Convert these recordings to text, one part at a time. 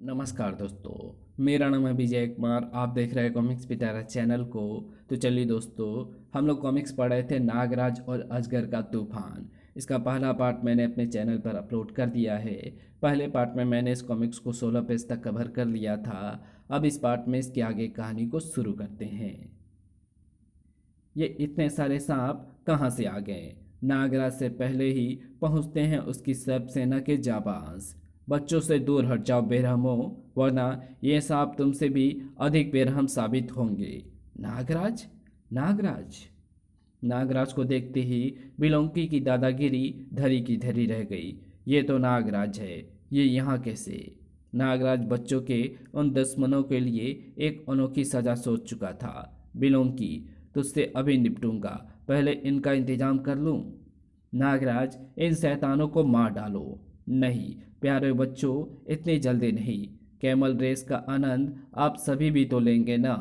नमस्कार दोस्तों। मेरा नाम है विजय कुमार। आप देख रहे हैं कॉमिक्स पिटारा चैनल को। तो चलिए दोस्तों, हम लोग कॉमिक्स पढ़ रहे थे नागराज और अजगर का तूफान। इसका पहला पार्ट मैंने अपने चैनल पर अपलोड कर दिया है। पहले पार्ट में मैंने इस कॉमिक्स को 16 पेज तक कवर कर लिया था। अब इस पार्ट में इसके आगे कहानी को शुरू करते हैं। ये इतने सारे सांप कहाँ से आ गए? नागराज से पहले ही पहुंचते हैं उसकी सर्प सेना के जाबाज। बच्चों से दूर हट जाओ बेरहमो, वरना ये सांप तुमसे भी अधिक बेरहम साबित होंगे। नागराज, नागराज। नागराज को देखते ही बिलोंकी की दादागिरी धरी की धरी रह गई। ये तो नागराज है, ये यहाँ कैसे? नागराज बच्चों के उन दुश्मनों के लिए एक अनोखी सजा सोच चुका था। बिलोंकी, तुझसे अभी निपटूंगा, पहले इनका इंतजाम कर लूं। नागराज, इन शैतानों को मार डालो। नहीं प्यारे बच्चों, इतनी जल्दी नहीं। कैमल रेस का आनंद आप सभी भी तो लेंगे ना।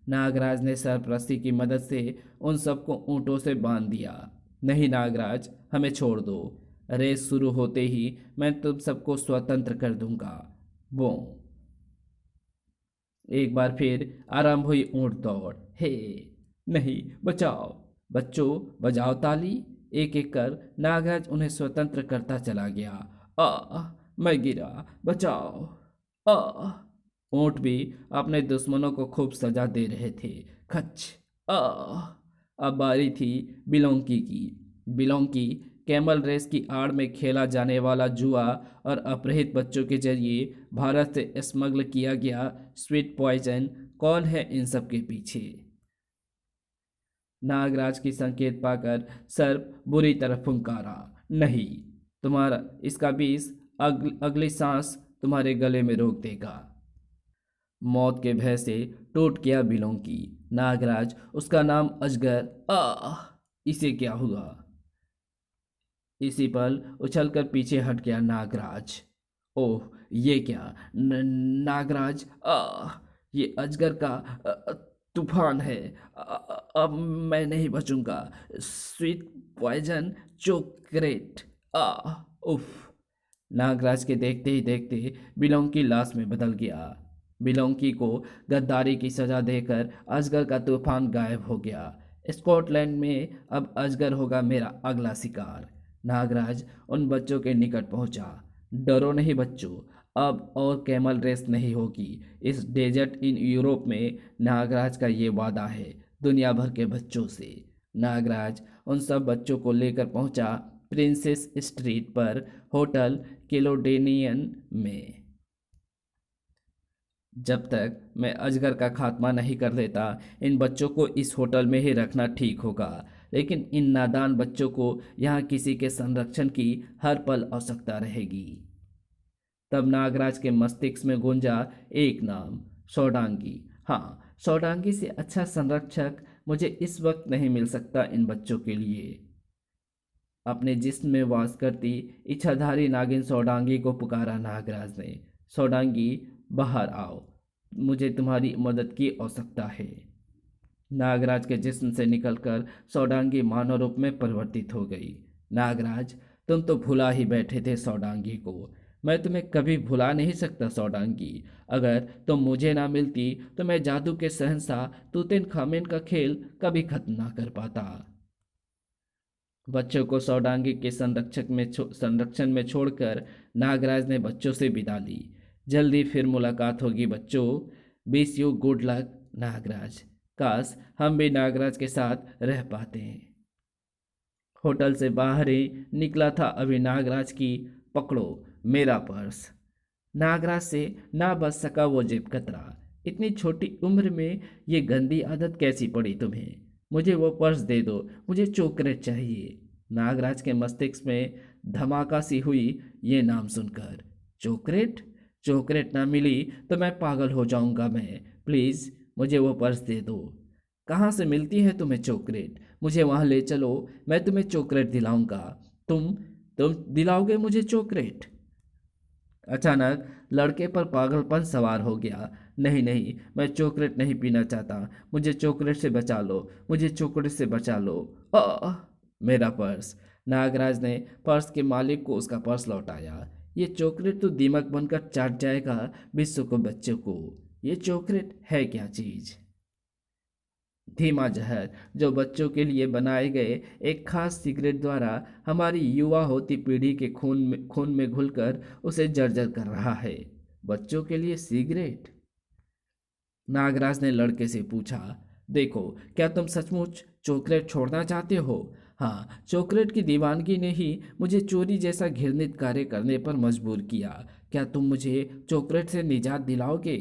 नागराज ने सरपरस्ती की मदद से उन सबको ऊँटों से बांध दिया। नहीं नागराज, हमें छोड़ दो। रेस शुरू होते ही मैं तुम सबको स्वतंत्र कर दूंगा। वो एक बार फिर आरंभ हुई ऊंट दौड़। हे नहीं, बचाओ बच्चों, बजाओ ताली। एक एक कर नागराज उन्हें स्वतंत्र करता चला गया। आ मैं गिरा, बचाओ। आ ऊंट भी अपने दुश्मनों को खूब सजा दे रहे थे। खच। आ अब बारी थी बिलोंकी की। बिलोंकी कैमल रेस की आड़ में खेला जाने वाला जुआ और अपहृत बच्चों के जरिए भारत से स्मगल किया गया स्वीट पॉइजन, कौन है इन सब के पीछे? नागराज की संकेत पाकर सर्प बुरी तरह फुंकारा। नहीं, तुम्हारा इसका विष अगली सांस तुम्हारे गले में रोक देगा। मौत के भय से टूट गया बिलोंकी। नागराज, उसका नाम अजगर। इसे क्या हुआ? इसी पल उछलकर पीछे हट गया नागराज। ओह, ये क्या? नागराज, ये अजगर का तूफान है। अब मैं नहीं बचूंगा। Sweet poison चोकरेट। आ उफ। नागराज के देखते ही देखते बिलोंकी लाश में बदल गया। बिलोंकी को गद्दारी की सजा देकर अजगर का तूफान गायब हो गया। स्कॉटलैंड में अब अजगर होगा मेरा अगला शिकार। नागराज उन बच्चों के निकट पहुंचा। डरो नहीं बच्चों, अब और कैमल रेस नहीं होगी इस डेजर्ट इन यूरोप में। नागराज का ये वादा है दुनिया भर के बच्चों से। नागराज उन सब बच्चों को लेकर पहुंचा प्रिंसेस स्ट्रीट पर होटल केलोडेनियन में। जब तक मैं अजगर का खात्मा नहीं कर देता, इन बच्चों को इस होटल में ही रखना ठीक होगा। लेकिन इन नादान बच्चों को यहाँ किसी के संरक्षण की हर पल आवश्यकता रहेगी। तब नागराज के मस्तिष्क में गूंजा एक नाम, सौडांगी। हाँ, सौडांगी से अच्छा संरक्षक मुझे इस वक्त नहीं मिल सकता इन बच्चों के लिए। अपने जिस्म में वास करती इच्छाधारी नागिन सौडांगी को पुकारा नागराज ने। सौडांगी, बाहर आओ, मुझे तुम्हारी मदद की आवश्यकता है। नागराज के जिस्म से निकलकर सौडांगी मानव रूप में परिवर्तित हो गई। नागराज, तुम तो भुला ही बैठे थे सौडांगी को। मैं तुम्हें कभी भुला नहीं सकता सौडांगी। अगर तुम मुझे ना मिलती तो मैं जादू के शहंशाह तूतेन खामेन का खेल कभी खत्म ना कर पाता। बच्चों को सौडांगी के संरक्षण में छोड़कर नागराज ने बच्चों से विदा ली। जल्दी फिर मुलाकात होगी बच्चों। Wish you good luck Nagraj. काश हम भी नागराज के साथ रह पाते हैं। होटल से बाहर ही निकला था अभी नागराज की पकड़ो मेरा पर्स। नागराज से ना बच सका वो जेब कतरा। इतनी छोटी उम्र में ये गंदी आदत कैसी पड़ी तुम्हें? मुझे वो पर्स दे दो, मुझे चॉकलेट चाहिए। नागराज के मस्तिष्क में धमाका सी हुई ये नाम सुनकर। चॉकलेट? चॉकलेट ना मिली तो मैं पागल हो जाऊंगा मैं। प्लीज़ मुझे वो पर्स दे दो। कहाँ से मिलती है तुम्हें चॉकलेट? मुझे वहाँ ले चलो, मैं तुम्हें चॉकलेट दिलाऊंगा। तुम तुम दिलाओगे मुझे चॉकलेट? अचानक लड़के पर पागलपन सवार हो गया। नहीं नहीं, मैं चॉकलेट नहीं पीना चाहता। मुझे चॉकलेट से बचा लो, मुझे चॉकलेट से बचा लो। मेरा पर्स। नागराज ने पर्स के मालिक को उसका पर्स लौटाया। ये चॉकलेट तो दिमाग बनकर चाट जाएगा विश्व को बच्चों को। ये चॉकलेट है क्या चीज? धीमा जहर जो बच्चों के लिए बनाए गए एक खास सिगरेट द्वारा हमारी युवा होती पीढ़ी के खून में घुलकर उसे जर्जर कर रहा है। बच्चों के लिए सिगरेट? नागराज ने लड़के से पूछा। देखो, क्या तुम सचमुच चॉकलेट छोड़ना चाहते हो? हाँ, चॉकलेट की दीवानगी ने ही मुझे चोरी जैसा घृणित कार्य करने पर मजबूर किया। क्या तुम मुझे चॉकलेट से निजात दिलाओगे?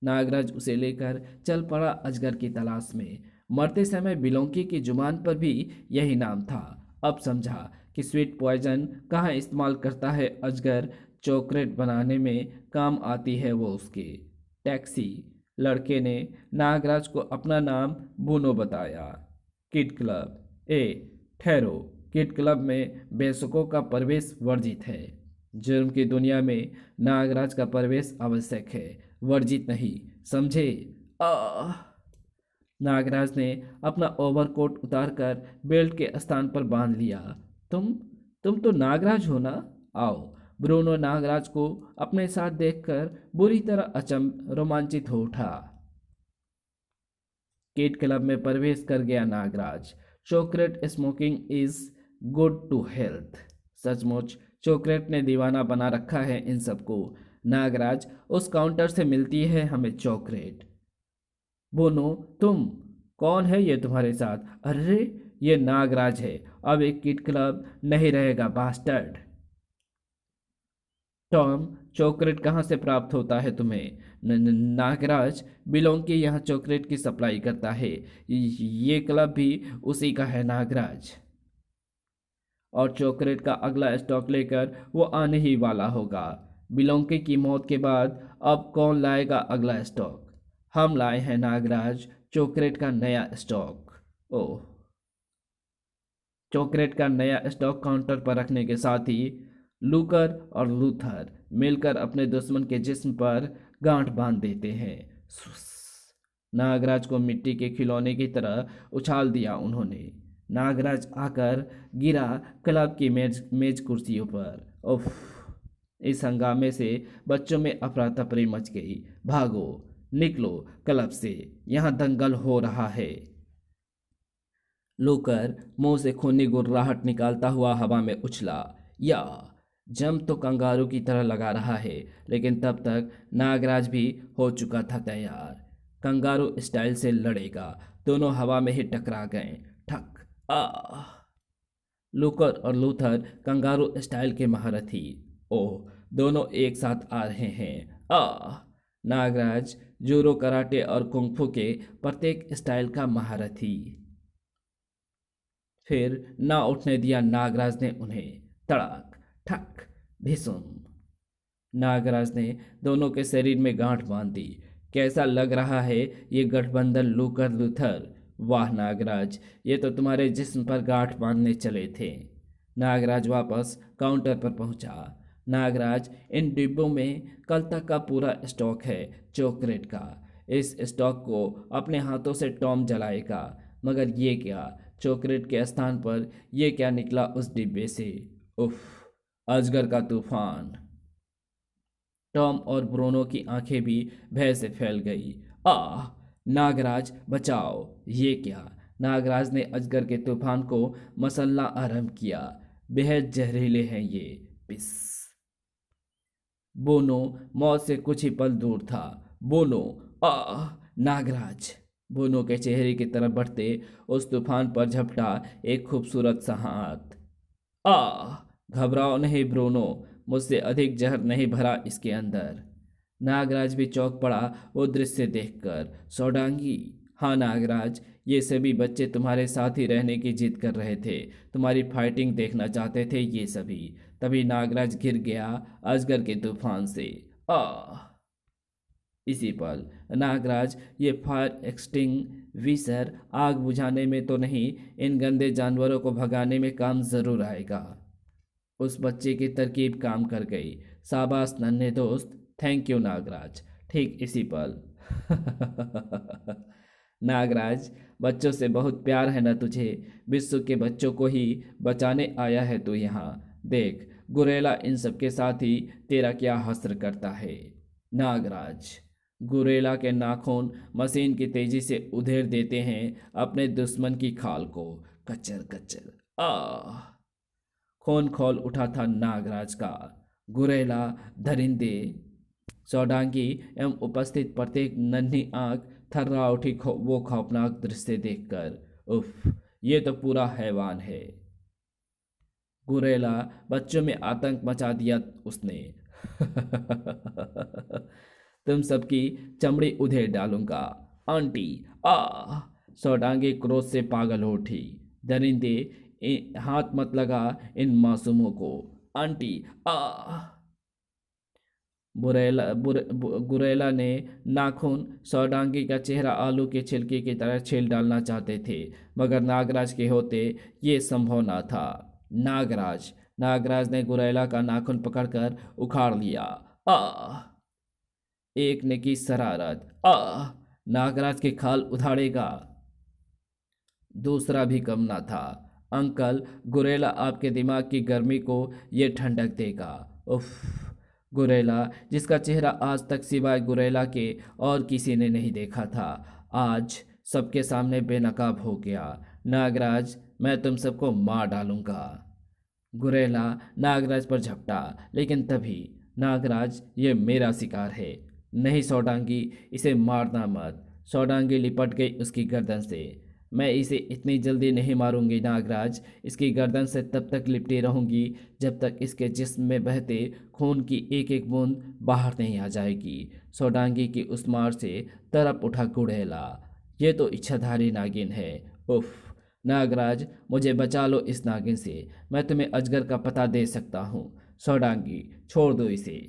नागराज उसे लेकर चल पड़ा अजगर की तलाश में। मरते समय बिलोंकी की जुबान पर भी यही नाम था। अब समझा कि स्वीट पॉइजन कहाँ इस्तेमाल करता है अजगर। चॉकलेट बनाने में काम आती है वो उसके। टैक्सी। लड़के ने नागराज को अपना नाम बूनो बताया। Kid club. ठहरो। किड क्लब में बेसुकों का प्रवेश वर्जित है। जुर्म की दुनिया में नागराज का प्रवेश आवश्यक है, वर्जित नहीं, समझे? आह! नागराज ने अपना ओवरकोट उतारकर बेल्ट के स्थान पर बांध लिया। तुम तुम तो नागराज हो ना? आओ। ब्रूनो नागराज को अपने साथ देखकर बुरी तरह रोमांचित हो उठा। किड क्लब में प्रवेश कर गया Nagraj. Chocolate smoking is good to health. सचमुच चॉकलेट ने दीवाना बना रखा है इन सबको। नागराज, उस काउंटर से मिलती है हमें चॉकलेट। बोनो, तुम कौन है ये तुम्हारे साथ? अरे, ये नागराज है। अब एक किड क्लब नहीं रहेगा बास्टर्ड। टॉम, चॉकलेट कहाँ से प्राप्त होता है तुम्हें? नागराज बिलोंग यहाँ चॉकलेट की सप्लाई करता है। ये क्लब भी उसी का है नागराज। और चॉकलेट का अगला स्टॉक लेकर वो आने ही वाला होगा। बिलोंकी की मौत के बाद अब कौन लाएगा अगला स्टॉक? हम लाए हैं नागराज, चॉकलेट का नया स्टॉक। ओह! चॉकलेट का नया स्टॉक काउंटर पर रखने के साथ ही लूकर और लूथर मिलकर अपने दुश्मन के जिस्म पर गांठ बांध देते हैं। सुस। नागराज को मिट्टी के खिलौने की तरह उछाल दिया उन्होंने। नागराज आकर गिरा क्लब की मेज मेज कुर्सियों पर। उफ! इस हंगामे से बच्चों में अफरा तफरी मच गई। भागो, निकलो क्लब से, यहाँ दंगल हो रहा है। लूकर मुंह से खूनी गुर्राहट निकालता हुआ हवा में उछला। या जंप तो कंगारू की तरह लगा रहा है, लेकिन तब तक नागराज भी हो चुका था तैयार। कंगारू स्टाइल से लड़ेगा। दोनों हवा में ही टकरा गए। ठक। आ! लूकर और लूथर कंगारू स्टाइल के महारथी। ओह, दोनों एक साथ आ रहे हैं। नागराज जूडो, कराटे और कुंफू के प्रत्येक स्टाइल का महारथी। फिर ना उठने दिया नागराज ने उन्हें। तड़ाक, ठक, धिसुम। नागराज ने दोनों के शरीर में गांठ बांध दी। कैसा लग रहा है ये गठबंधन लूकर लूथर? वाह नागराज, ये तो तुम्हारे जिस्म पर गांठ बांधने चले थे। नागराज वापस काउंटर पर पहुंचा। नागराज, इन डिब्बों में कल तक का पूरा स्टॉक है चॉकलेट का। इस स्टॉक को अपने हाथों से टॉम जलाएगा। मगर ये क्या? चॉकलेट के स्थान पर यह क्या निकला उस डिब्बे से? उफ! अजगर का तूफान। टॉम और ब्रूनो की आंखें भी भय से फैल गई। आह! नागराज, बचाओ! ये क्या? नागराज ने अजगर के तूफान को मसलना आरंभ किया। बेहद जहरीले हैं ये। पिस। बोनो मौत से कुछ ही पल दूर था। बोनो! आह! नागराज! बोनो के चेहरे की तरफ बढ़ते उस तूफान पर झपटा एक खूबसूरत सा हाथ। आह! घबराओ नहीं ब्रूनो, मुझसे अधिक जहर नहीं भरा इसके अंदर। नागराज भी चौंक पड़ा वो दृश्य देखकर। सौडांगी! हाँ नागराज, ये सभी बच्चे तुम्हारे साथ ही रहने की जिद कर रहे थे। तुम्हारी फाइटिंग देखना चाहते थे ये सभी। तभी नागराज गिर गया अजगर के तूफान से। आह! इसी पल नागराज, ये फायर एक्सटिंग्विशर आग बुझाने में तो नहीं, इन गंदे जानवरों को भगाने में काम जरूर आएगा। उस बच्चे की तरकीब काम कर गई। शाबाश नन्हे दोस्त, थैंक यू नागराज। ठीक इसी पल नागराज, बच्चों से बहुत प्यार है ना तुझे? विश्व के बच्चों को ही बचाने आया है तू यहाँ। देख, गुरेला इन सब के साथ ही तेरा क्या हश्र करता है। नागराज, गुरेला के नाखून मशीन की तेजी से उधेड़ देते हैं अपने दुश्मन की खाल को। कचर कचर आ खून खोल उठा था नागराज का। गुरेला, दरिंदे, सौडांगी एवं उपस्थित प्रत्येक नन्ही आंख थर्रा उठी वो खौफनाक दृश्य देखकर। उफ, ये तो पूरा हैवान है। गुरेला, बच्चों में आतंक मचा दिया उसने। तुम सबकी चमड़ी उधेड़ डालूंगा। आंटी, आ सौडांगी क्रोध से पागल हो उठी। दरिंदे, हाथ मत लगा इन मासूमों को। आंटी, आ गुरेला ने नाखून सौडांगी का चेहरा आलू के छिलके की तरह छील डालना चाहते थे, मगर नागराज के होते ये संभव न था। नागराज ने गुरेला का नाखून पकड़कर उखाड़ लिया। आ एक ने की शरारत। नागराज के खाल उधाड़ेगा। दूसरा भी कम ना था। अंकल, गुरेला आपके दिमाग की गर्मी को ये ठंडक देगा। उफ, गुरेला, जिसका चेहरा आज तक सिवाय गुरेला के और किसी ने नहीं देखा था, आज सबके सामने बेनकाब हो गया। नागराज, मैं तुम सबको मार डालूंगा। गुरेला नागराज पर झपटा, लेकिन तभी, नागराज, ये मेरा शिकार है। नहीं सौडांगी, इसे मारना मत। सौडांगी लिपट गई उसकी गर्दन से। मैं इसे इतनी जल्दी नहीं मारूंगी नागराज। इसकी गर्दन से तब तक लिपटी रहूंगी जब तक इसके जिस्म में बहते खून की एक एक बूंद बाहर नहीं आ जाएगी। सौडांगी की उस मार से तड़प उठा गुड़ैला। ये तो इच्छाधारी नागिन है। उफ, नागराज, मुझे बचा लो इस नागिन से। मैं तुम्हें अजगर का पता दे सकता हूँ। सौडांगी, छोड़ दो इसे।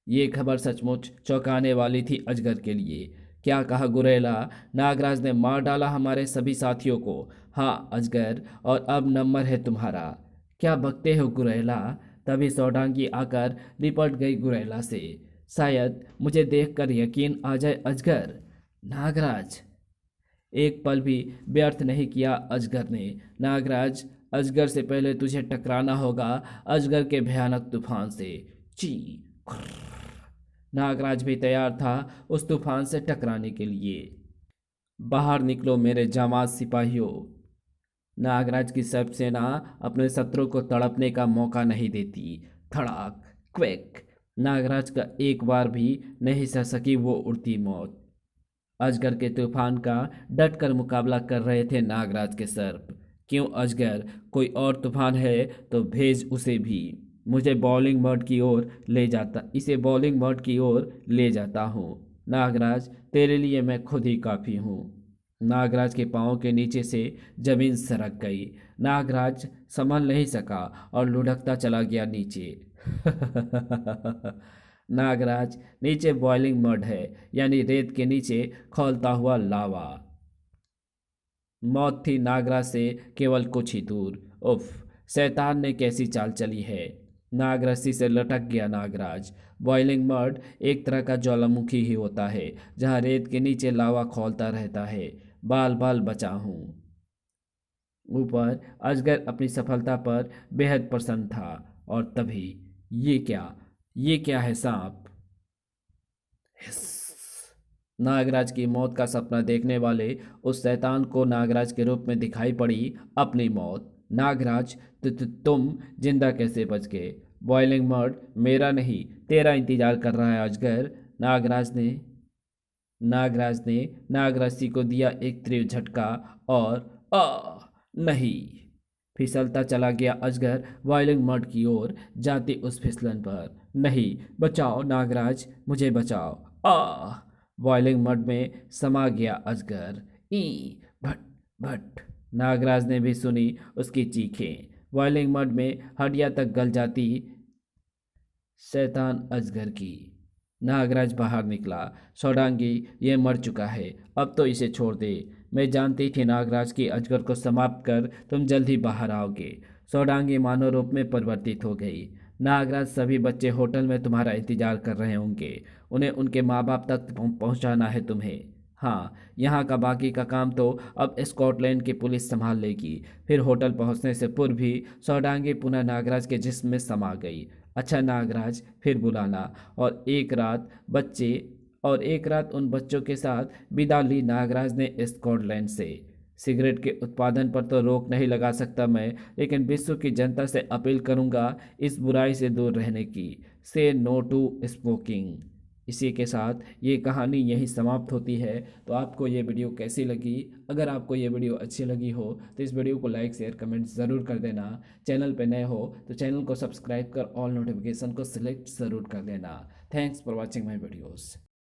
ये खबर सचमुच चौंकाने वाली थी अजगर के लिए। क्या कहा गुरेला? नागराज ने मार डाला हमारे सभी साथियों को। हाँ अजगर, और अब नंबर है तुम्हारा। क्या बकते हो गुरेला? तभी सौडांगी आकर लिपट गई गुरेला से। शायद मुझे देखकर यकीन आ जाए अजगर। नागराज, एक पल भी व्यर्थ नहीं किया अजगर ने। नागराज, अजगर से पहले तुझे टकराना होगा अजगर के भयानक तूफान से। ची। नागराज भी तैयार था उस तूफान से टकराने के लिए। बाहर निकलो मेरे जांबाज सिपाहियों। नागराज की सब सेना अपने शत्रु को तड़पने का मौका नहीं देती। धड़ाक, क्वेक। नागराज का एक बार भी नहीं सह सकी वो उड़ती मौत। अजगर के तूफान का डटकर मुकाबला कर रहे थे नागराज के सर्प। क्यों अजगर, कोई और तूफान है तो भेज उसे भी। मुझे बॉलिंग मड की ओर ले जाता इसे बॉलिंग मड की ओर ले जाता हूँ। नागराज, तेरे लिए मैं खुद ही काफ़ी हूँ। नागराज के पाँव के नीचे से जमीन सरक गई। नागराज संभल नहीं सका और लुढ़कता चला गया नीचे। नागराज, नीचे बॉइलिंग मड है, यानी रेत के नीचे खौलता हुआ लावा। मौत थी नागराज से केवल कुछ ही दूर। उफ, शैतान ने कैसी चाल चली है। नाग रस्सी से लटक गया नागराज। बॉइलिंग मड एक तरह का ज्वालामुखी ही होता है जहाँ रेत के नीचे लावा खौलता रहता है। बाल बाल बचा हूँ। ऊपर अजगर अपनी सफलता पर बेहद प्रसन्न था, और तभी ये क्या है सांप? हिस। नागराज की मौत का सपना देखने वाले उस शैतान को नागराज के रूप में दिखाई पड़ी अपनी मौत। नागराज, तुम जिंदा कैसे बच गए? बॉइलिंग मड मेरा नहीं, तेरा इंतजार कर रहा है अजगर। नागराज ने नागरस्सी को दिया एक तीव्र झटका और नहीं। फिसलता चला गया अजगर बॉइलिंग मड की ओर जाती उस फिसलन पर। नहीं, बचाओ नागराज, मुझे बचाओ। बॉइलिंग मड में समा गया अजगर। ई भट भट। नागराज ने भी सुनी उसकी चीखें। बॉइलिंग मड में हड्डियां तक गल जाती शैतान अजगर की। नागराज बाहर निकला। सौडांगी, ये मर चुका है, अब तो इसे छोड़ दे। मैं जानती थी नागराज की अजगर को समाप्त कर तुम जल्द ही बाहर आओगे। सौडांगी मानव रूप में परिवर्तित हो गई। नागराज, सभी बच्चे होटल में तुम्हारा इंतजार कर रहे होंगे। उन्हें उनके माँ बाप तक पहुँचाना है तुम्हें। हाँ, यहाँ का बाकी का काम तो अब स्कॉटलैंड की पुलिस संभाल लेगी। फिर होटल पहुँचने से पूर्व भी सौदांगी पुनः नागराज के जिस्म में समा गई। अच्छा नागराज, फिर बुलाना। और एक रात बच्चे और एक रात उन बच्चों के साथ बिता ली नागराज ने स्कॉटलैंड से। सिगरेट के उत्पादन पर तो रोक नहीं लगा सकता मैं, लेकिन विश्व की जनता से अपील करूंगा इस बुराई से दूर रहने की। से नो टू स्मोकिंग। इसी के साथ ये कहानी यहीं समाप्त होती है। तो आपको ये वीडियो कैसी लगी? अगर आपको ये वीडियो अच्छी लगी हो तो इस वीडियो को लाइक शेयर कमेंट ज़रूर कर देना। चैनल पे नए हो तो चैनल को सब्सक्राइब कर ऑल नोटिफिकेशन को सिलेक्ट ज़रूर कर देना। Thanks for watching my videos.